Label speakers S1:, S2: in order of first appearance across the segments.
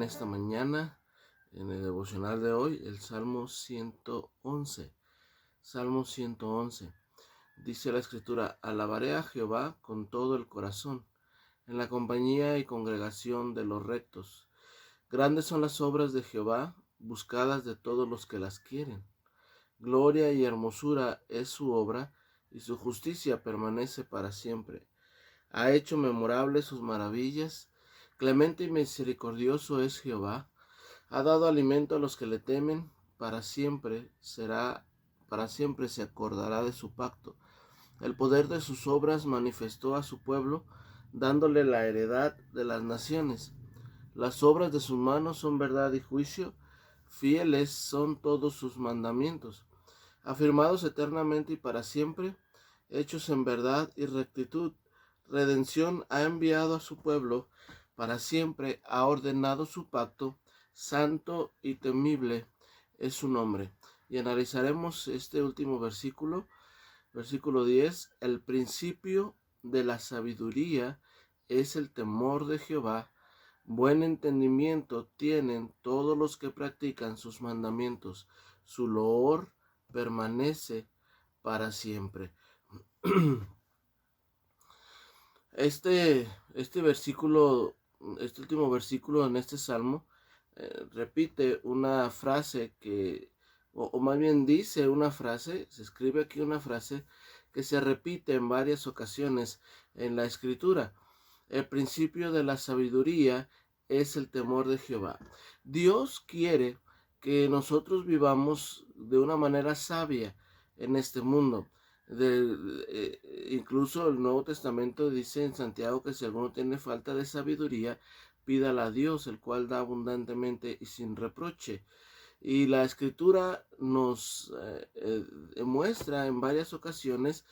S1: esta mañana, en el devocional de hoy, el Salmo 111. Salmo 111. Dice la Escritura: alabaré a Jehová con todo el corazón, en la compañía y congregación de los rectos. Grandes son las obras de Jehová, buscadas de todos los que las quieren. Gloria y hermosura es su obra, y su justicia permanece para siempre. Ha hecho memorables sus maravillas. Clemente y misericordioso es Jehová. Ha dado alimento a los que le temen. Para siempre se acordará de su pacto. El poder de sus obras manifestó a su pueblo, dándole la heredad de las naciones. Las obras de sus manos son verdad y juicio. Fieles son todos sus mandamientos, afirmados eternamente y para siempre, hechos en verdad y rectitud. Redención ha enviado a su pueblo, para siempre ha ordenado su pacto. Santo y temible es su nombre. Y analizaremos este último versículo, versículo 10. El principio de la sabiduría es el temor de Jehová. Buen entendimiento tienen todos los que practican sus mandamientos. Su loor permanece para siempre. Este versículo, este último versículo en este salmo, repite una frase o más bien dice una frase, se escribe aquí una frase que se repite en varias ocasiones en la escritura. El principio de la sabiduría es el temor de Jehová. Dios quiere que nosotros vivamos de una manera sabia en este mundo. Incluso el Nuevo Testamento dice en Santiago que si alguno tiene falta de sabiduría, pídala a Dios, el cual da abundantemente y sin reproche. Y la Escritura nos muestra en varias ocasiones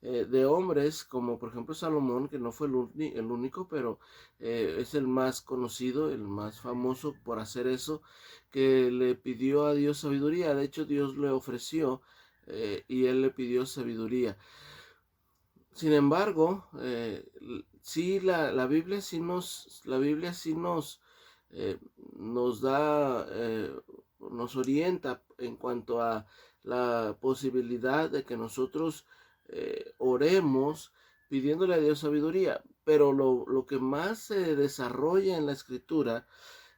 S1: de hombres como por ejemplo Salomón, que no fue el único, pero es el más conocido, el más famoso por hacer eso, que le pidió a Dios sabiduría. De hecho, Dios le ofreció y él le pidió sabiduría. Sin embargo, sí, la Biblia sí nos da, nos orienta en cuanto a la posibilidad de que nosotros oremos pidiéndole a Dios sabiduría. Pero lo que más se desarrolla en la Escritura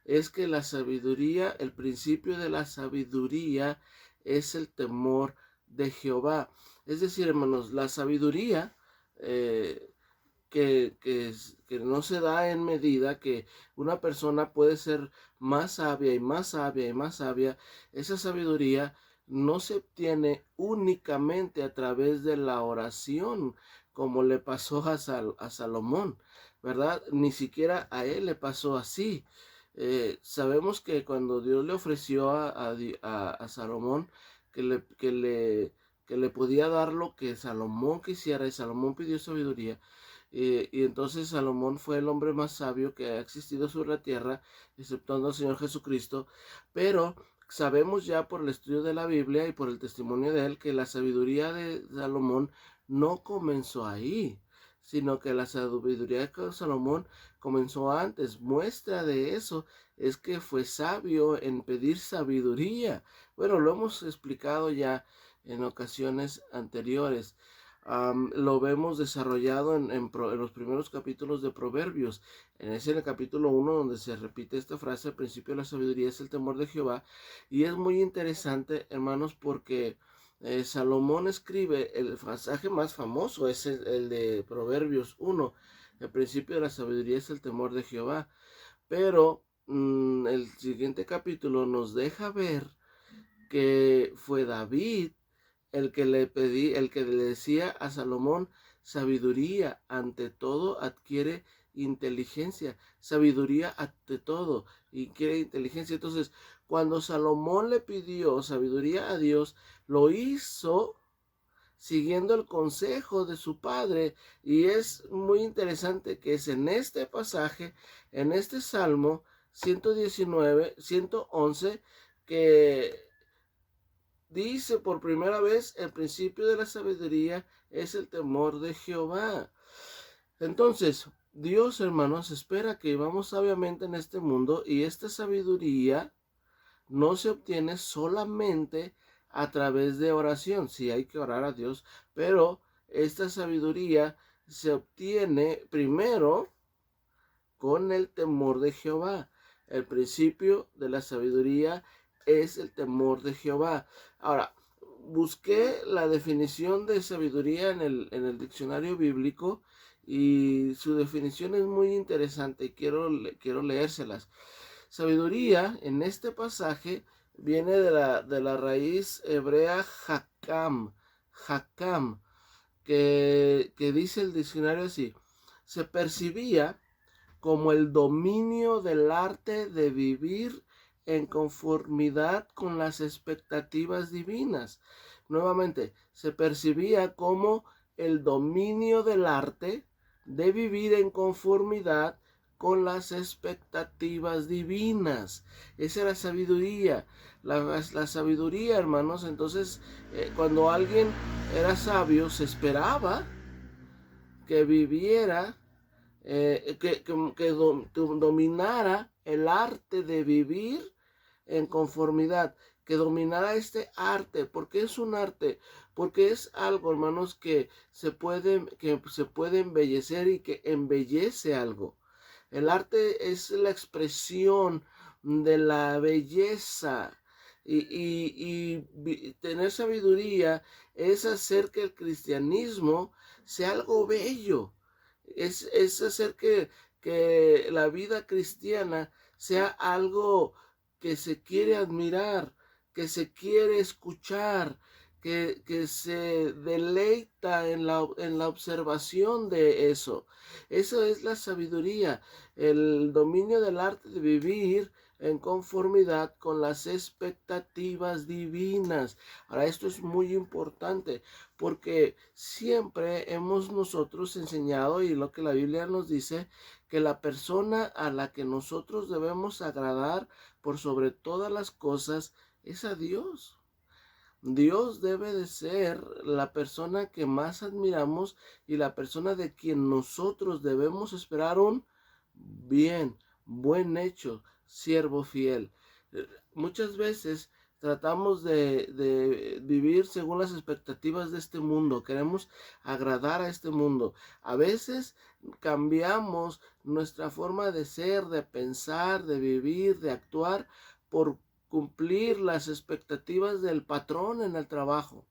S1: es que la sabiduría, el principio de la sabiduría es el temor de Jehová. Es decir, hermanos, la sabiduría que no se da en medida, que una persona puede ser más sabia y más sabia y más sabia. Esa sabiduría no se obtiene únicamente a través de la oración, como le pasó a Salomón, ¿verdad? Ni siquiera a él le pasó así. Sabemos que cuando Dios le ofreció a Salomón que le podía dar lo que Salomón quisiera, y Salomón pidió sabiduría, y entonces Salomón fue el hombre más sabio que ha existido sobre la tierra, exceptuando al Señor Jesucristo. Pero sabemos ya por el estudio de la Biblia y por el testimonio de él que la sabiduría de Salomón no comenzó ahí, sino que la sabiduría de Salomón comenzó antes. Muestra de eso es que fue sabio en pedir sabiduría. Bueno, lo hemos explicado ya en ocasiones anteriores. Lo vemos desarrollado en los primeros capítulos de Proverbios. En el capítulo 1 donde se repite esta frase: al principio de la sabiduría es el temor de Jehová. Y es muy interesante, hermanos, porque Salomón escribe el pasaje más famoso, es el de Proverbios 1. El principio de la sabiduría es el temor de Jehová. Pero el siguiente capítulo nos deja ver que fue David el que le decía a Salomón: sabiduría ante todo adquiere inteligencia, sabiduría ante todo adquiere inteligencia. Entonces, cuando Salomón le pidió sabiduría a Dios, lo hizo siguiendo el consejo de su padre. Y es muy interesante que es en este pasaje, en este Salmo 111, que dice por primera vez: el principio de la sabiduría es el temor de Jehová. Entonces, Dios, hermanos, espera que vivamos sabiamente en este mundo, y esta sabiduría no se obtiene solamente a través de oración. Sí, hay que orar a Dios, pero esta sabiduría se obtiene primero con el temor de Jehová. El principio de la sabiduría es el temor de Jehová. Ahora, busqué la definición de sabiduría en el diccionario bíblico, y su definición es muy interesante y quiero leérselas. Sabiduría en este pasaje viene de la raíz hebrea hakam, que dice el diccionario así: se percibía como el dominio del arte de vivir en conformidad con las expectativas divinas. Nuevamente, se percibía como el dominio del arte de vivir en conformidad con las expectativas divinas. Esa era sabiduría. La sabiduría, hermanos, entonces, cuando alguien era sabio, se esperaba que viviera, dominara el arte de vivir en conformidad, que dominara este arte. ¿Por qué es un arte? Porque es algo, hermanos, que se puede embellecer y que embellece algo. El arte es la expresión de la belleza. Y tener sabiduría es hacer que el cristianismo sea algo bello. Es hacer que la vida cristiana sea algo que se quiere admirar, que se quiere escuchar, que se deleita en la observación de eso. Eso es la sabiduría, el dominio del arte de vivir en conformidad con las expectativas divinas. Ahora, esto es muy importante, porque siempre hemos nosotros enseñado, y lo que la Biblia nos dice, que la persona a la que nosotros debemos agradar por sobre todas las cosas es a Dios. Dios debe de ser la persona que más admiramos y la persona de quien nosotros debemos esperar un buen hecho, siervo fiel. Muchas veces tratamos de vivir según las expectativas de este mundo, queremos agradar a este mundo. A veces cambiamos nuestra forma de ser, de pensar, de vivir, de actuar, por cumplir las expectativas del patrón en el trabajo,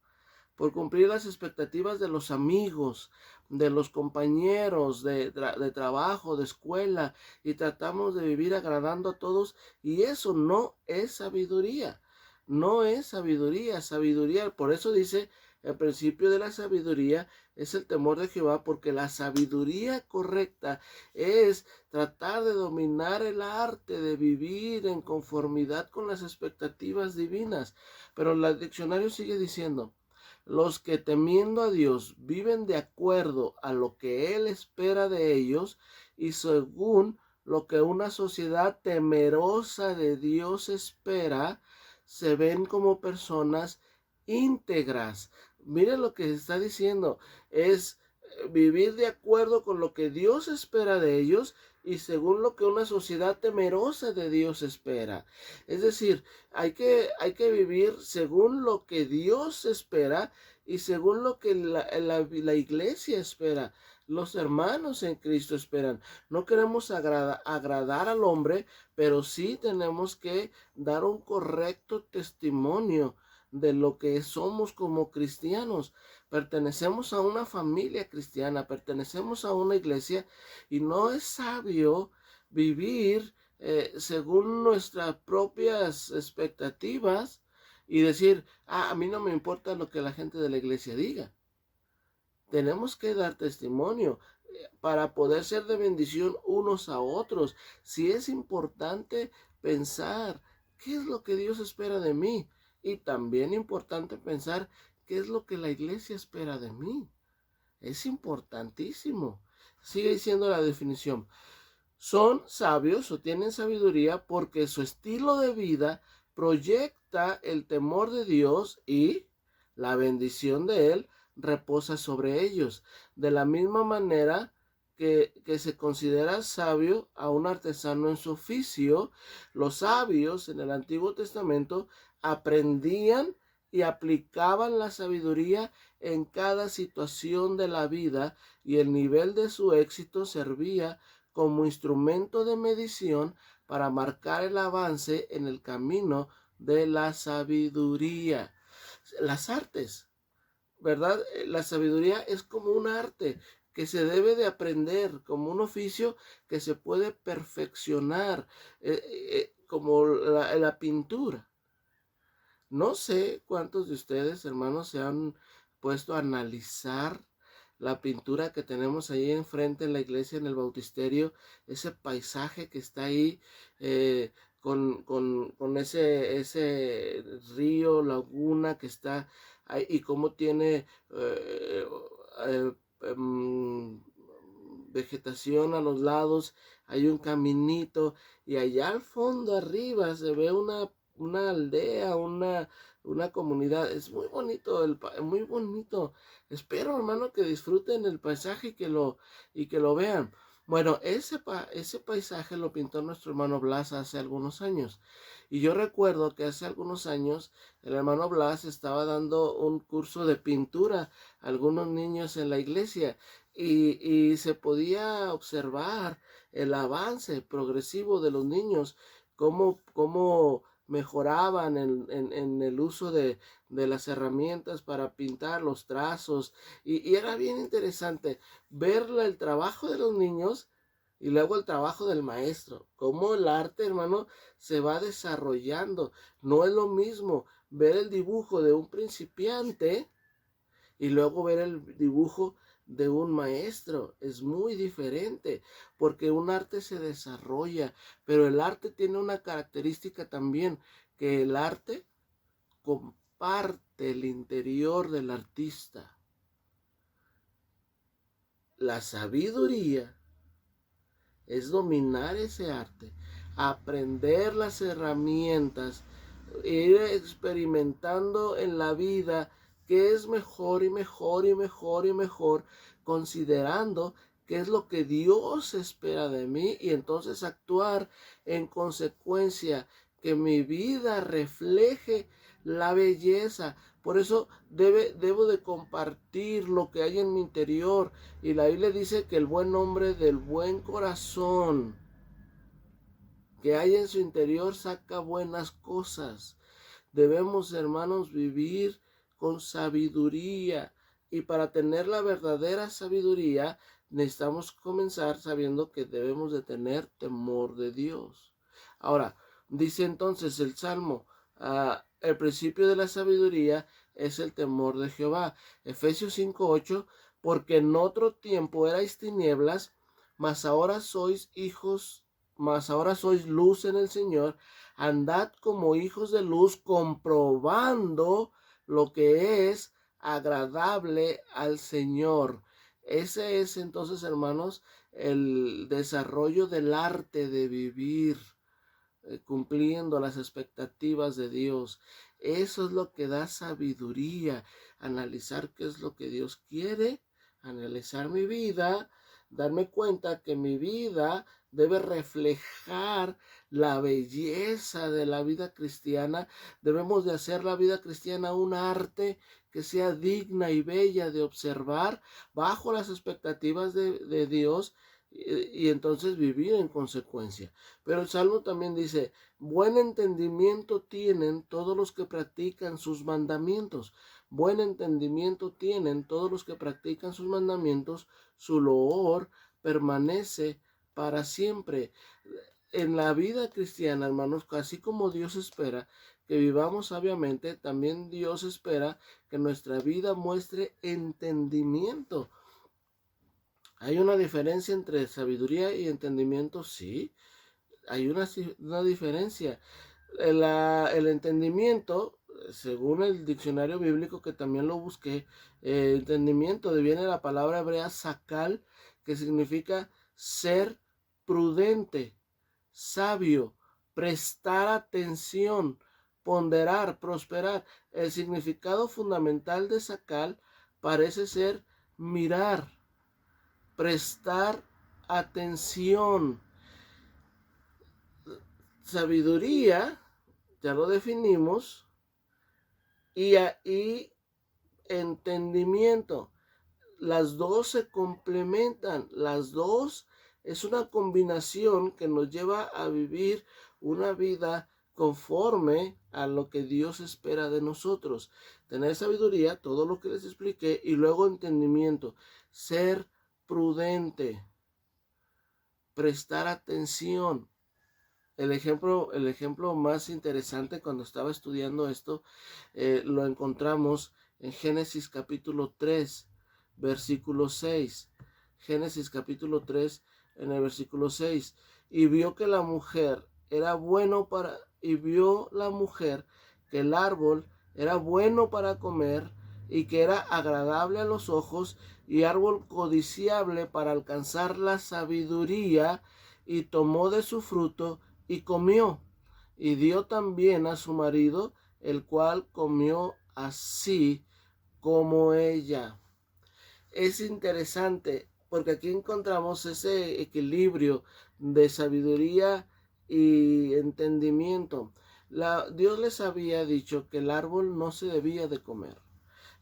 S1: por cumplir las expectativas de los amigos, de los compañeros de trabajo, de escuela, y tratamos de vivir agradando a todos, y eso no es sabiduría. No es sabiduría. Sabiduría, por eso dice, el principio de la sabiduría es el temor de Jehová, porque la sabiduría correcta es tratar de dominar el arte de vivir en conformidad con las expectativas divinas. Pero el diccionario sigue diciendo: los que temiendo a Dios viven de acuerdo a lo que Él espera de ellos y según lo que una sociedad temerosa de Dios espera, se ven como personas íntegras. Miren lo que está diciendo, es vivir de acuerdo con lo que Dios espera de ellos y según lo que una sociedad temerosa de Dios espera. Es decir, hay que vivir según lo que Dios espera y según lo que la iglesia espera, los hermanos en Cristo esperan. No queremos agradar al hombre, pero sí tenemos que dar un correcto testimonio de lo que somos como cristianos. Pertenecemos a una familia cristiana, pertenecemos a una iglesia, y no es sabio vivir según nuestras propias expectativas y decir: a mí no me importa lo que la gente de la iglesia diga. Tenemos que dar testimonio para poder ser de bendición unos a otros. Si es importante pensar qué es lo que Dios espera de mí, y también importante pensar qué es lo que la iglesia espera de mí. Es importantísimo. Sigue diciendo la definición: son sabios o tienen sabiduría porque su estilo de vida proyecta el temor de Dios y la bendición de Él reposa sobre ellos. De la misma manera que se considera sabio a un artesano en su oficio. Los sabios en el Antiguo Testamento aprendían y aplicaban la sabiduría en cada situación de la vida, y el nivel de su éxito servía como instrumento de medición para marcar el avance en el camino de la sabiduría. Las artes, ¿verdad? La sabiduría es como un arte que se debe de aprender, como un oficio que se puede perfeccionar, como la pintura. No sé cuántos de ustedes, hermanos, se han puesto a analizar la pintura que tenemos ahí enfrente en la iglesia, en el bautisterio, ese paisaje que está ahí, con ese río, laguna que está ahí, y cómo tiene eh, em, vegetación a los lados, hay un caminito, y allá al fondo arriba se ve una aldea, una comunidad. Es muy bonito, muy bonito. Espero, hermano, que disfruten el paisaje y que lo vean. Bueno, ese paisaje lo pintó nuestro hermano Blas hace algunos años. Y yo recuerdo que hace algunos años el hermano Blas estaba dando un curso de pintura a algunos niños en la iglesia, y se podía observar el avance progresivo de los niños, cómo mejoraban en el uso de las herramientas para pintar los trazos, y era bien interesante ver el trabajo de los niños y luego el trabajo del maestro, cómo el arte, hermano, se va desarrollando. No es lo mismo ver el dibujo de un principiante y luego ver el dibujo de un maestro. Es muy diferente, porque un arte se desarrolla, pero el arte tiene una característica también, que el arte comparte el interior del artista. La sabiduría es dominar ese arte, aprender las herramientas, ir experimentando en la vida qué es mejor y mejor y mejor y mejor, considerando qué es lo que Dios espera de mí, y entonces actuar en consecuencia, que mi vida refleje la belleza. Por eso debo de compartir lo que hay en mi interior, y la Biblia dice que el buen hombre del buen corazón que hay en su interior saca buenas cosas. Debemos, hermanos, vivir con sabiduría, y para tener la verdadera sabiduría necesitamos comenzar sabiendo que debemos de tener temor de Dios. Ahora, dice entonces el Salmo, el principio de la sabiduría es el temor de Jehová. Efesios 5:8, porque en otro tiempo erais tinieblas, mas ahora sois hijos, mas ahora sois luz en el Señor. Andad como hijos de luz, comprobando lo que es agradable al Señor. Ese es entonces, hermanos, el desarrollo del arte de vivir, cumpliendo las expectativas de Dios. Eso es lo que da sabiduría, analizar qué es lo que Dios quiere, analizar mi vida, darme cuenta que mi vida debe reflejar la belleza de la vida cristiana. Debemos de hacer la vida cristiana un arte que sea digna y bella de observar bajo las expectativas de Dios, y entonces vivir en consecuencia. Pero el Salmo también dice, buen entendimiento tienen todos los que practican sus mandamientos. Buen entendimiento tienen todos los que practican sus mandamientos. Su loor permanece para siempre. En la vida cristiana, hermanos, así como Dios espera que vivamos sabiamente, también Dios espera que nuestra vida muestre entendimiento. ¿Hay una diferencia entre sabiduría y entendimiento? Sí, hay una diferencia. El entendimiento, según el diccionario bíblico, que también lo busqué, entendimiento deviene de la palabra hebrea sakal, que significa ser prudente, sabio, prestar atención, ponderar, prosperar. El significado fundamental de sakal parece ser mirar, prestar atención. Sabiduría, ya lo definimos, y entendimiento. Las dos se complementan, las dos es una combinación que nos lleva a vivir una vida conforme a lo que Dios espera de nosotros. Tener sabiduría, todo lo que les expliqué, y luego entendimiento, ser prudente, prestar atención. El ejemplo más interesante cuando estaba estudiando esto, lo encontramos en Génesis capítulo 3, versículo 6. Génesis capítulo 3, en el versículo 6. Y vio que la mujer era y vio la mujer que el árbol era bueno para comer y que era agradable a los ojos y árbol codiciable para alcanzar la sabiduría, y tomó de su fruto y comió, y dio también a su marido, el cual comió así como ella. Es interesante porque aquí encontramos ese equilibrio de sabiduría y entendimiento. Dios les había dicho que el árbol no se debía de comer,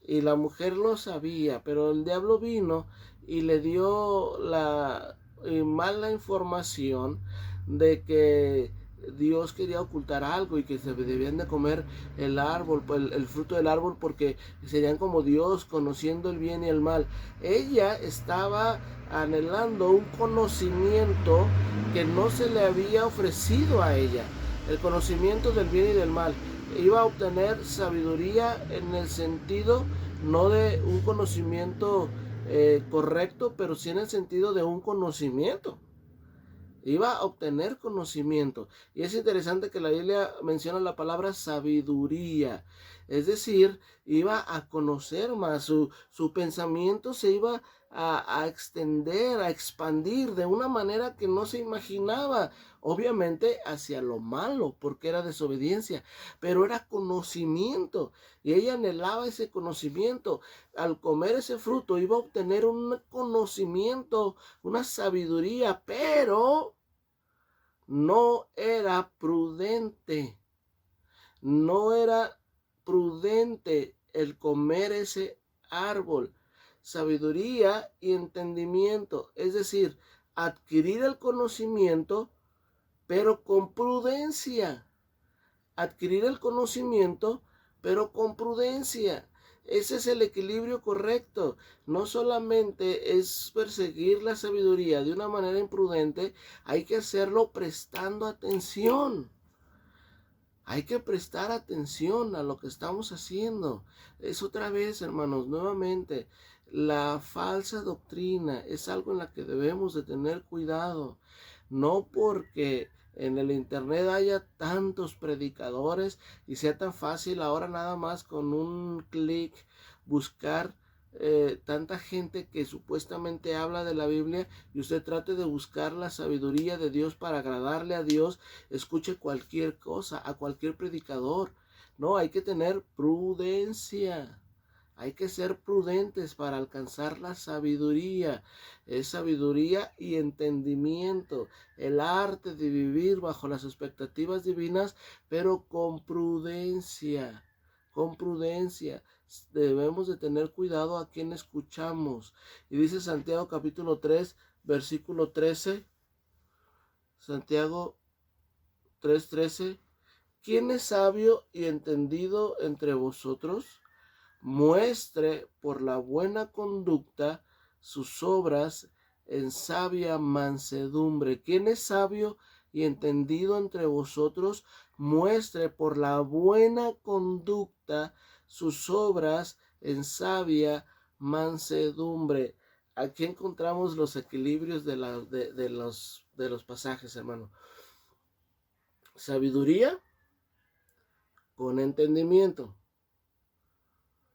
S1: y la mujer lo sabía, pero el diablo vino y le dio la mala información de que Dios quería ocultar algo y que se debían de comer el árbol, el fruto del árbol, porque serían como Dios, conociendo el bien y el mal. Ella estaba anhelando un conocimiento que no se le había ofrecido a ella, el conocimiento del bien y del mal. Iba a obtener sabiduría en el sentido no de un conocimiento correcto, pero sí en el sentido de un conocimiento. Iba a obtener conocimiento. Y es interesante que la Biblia menciona la palabra sabiduría. Es decir, iba a conocer más. Su pensamiento se iba a extender, a expandir de una manera que no se imaginaba. Obviamente hacia lo malo, porque era desobediencia, pero era conocimiento. Y ella anhelaba ese conocimiento. Al comer ese fruto iba a obtener un conocimiento, una sabiduría, pero no era prudente. No era prudente el comer ese árbol. Sabiduría y entendimiento, es decir, adquirir el conocimiento, pero con prudencia. Adquirir el conocimiento, pero con prudencia. Ese es el equilibrio correcto. No solamente es perseguir la sabiduría de una manera imprudente, hay que hacerlo prestando atención. Hay que prestar atención a lo que estamos haciendo. Es otra vez, hermanos, nuevamente, la falsa doctrina es algo en la que debemos de tener cuidado. No porque en el internet haya tantos predicadores y sea tan fácil ahora nada más con un clic buscar tanta gente que supuestamente habla de la Biblia, y usted trate de buscar la sabiduría de Dios para agradarle a Dios, escuche cualquier cosa, a cualquier predicador. No, hay que tener prudencia. Hay que ser prudentes para alcanzar la sabiduría. Es sabiduría y entendimiento, el arte de vivir bajo las expectativas divinas, pero con prudencia. Con prudencia. Debemos de tener cuidado a quien escuchamos. Y dice Santiago capítulo 3, versículo 13. Santiago 3:13. ¿Quién es sabio y entendido entre vosotros? Muestre por la buena conducta sus obras en sabia mansedumbre. ¿Quién es sabio y entendido entre vosotros? Muestre por la buena conducta sus obras en sabia mansedumbre. Aquí encontramos los equilibrios de los pasajes, hermano. Sabiduría con entendimiento.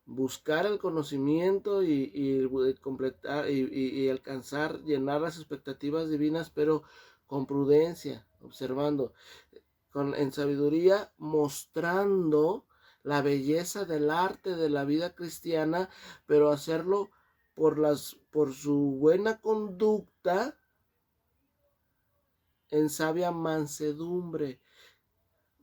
S1: Buscar el conocimiento y completar y alcanzar, llenar las expectativas divinas, pero con prudencia, observando, en sabiduría, mostrando la belleza del arte de la vida cristiana, pero hacerlo por su buena conducta en sabia mansedumbre.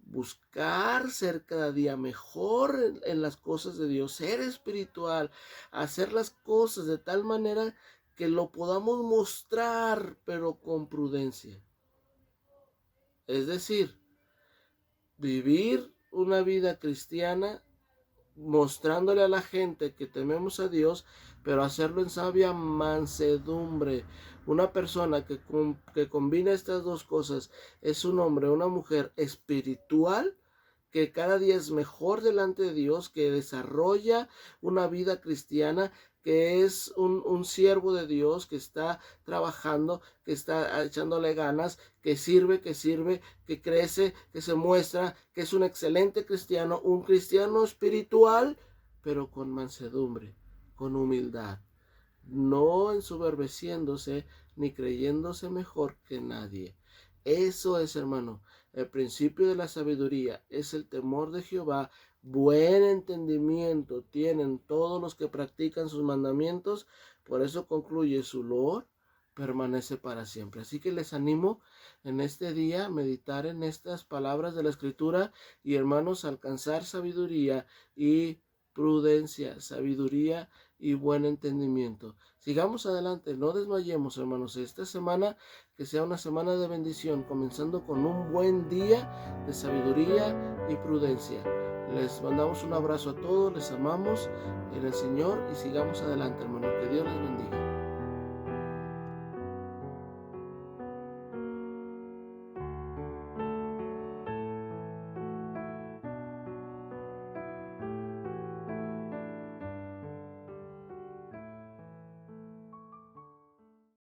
S1: Buscar ser cada día mejor en las cosas de Dios, ser espiritual, hacer las cosas de tal manera que lo podamos mostrar, pero con prudencia. Es decir, vivir una vida cristiana mostrándole a la gente que tememos a Dios, pero hacerlo en sabia mansedumbre. Una persona que combina estas dos cosas es un hombre o una mujer espiritual que cada día es mejor delante de Dios, que desarrolla una vida cristiana, que es un siervo de Dios, que está trabajando, que está echándole ganas, que sirve, que crece, que se muestra, que es un excelente cristiano, un cristiano espiritual, pero con mansedumbre, con humildad, no ensoberbeciéndose ni creyéndose mejor que nadie. Eso es, hermano, el principio de la sabiduría, es el temor de Jehová. Buen entendimiento tienen todos los que practican sus mandamientos. Por eso concluye: su loor permanece para siempre. Así que les animo en este día a meditar en estas palabras de la Escritura y, hermanos, alcanzar sabiduría y prudencia, sabiduría y buen entendimiento. Sigamos adelante, no desmayemos, hermanos. Esta semana que sea una semana de bendición, comenzando con un buen día de sabiduría y prudencia. Les mandamos un abrazo a todos, les amamos en el Señor y sigamos adelante, hermano. Que Dios les bendiga.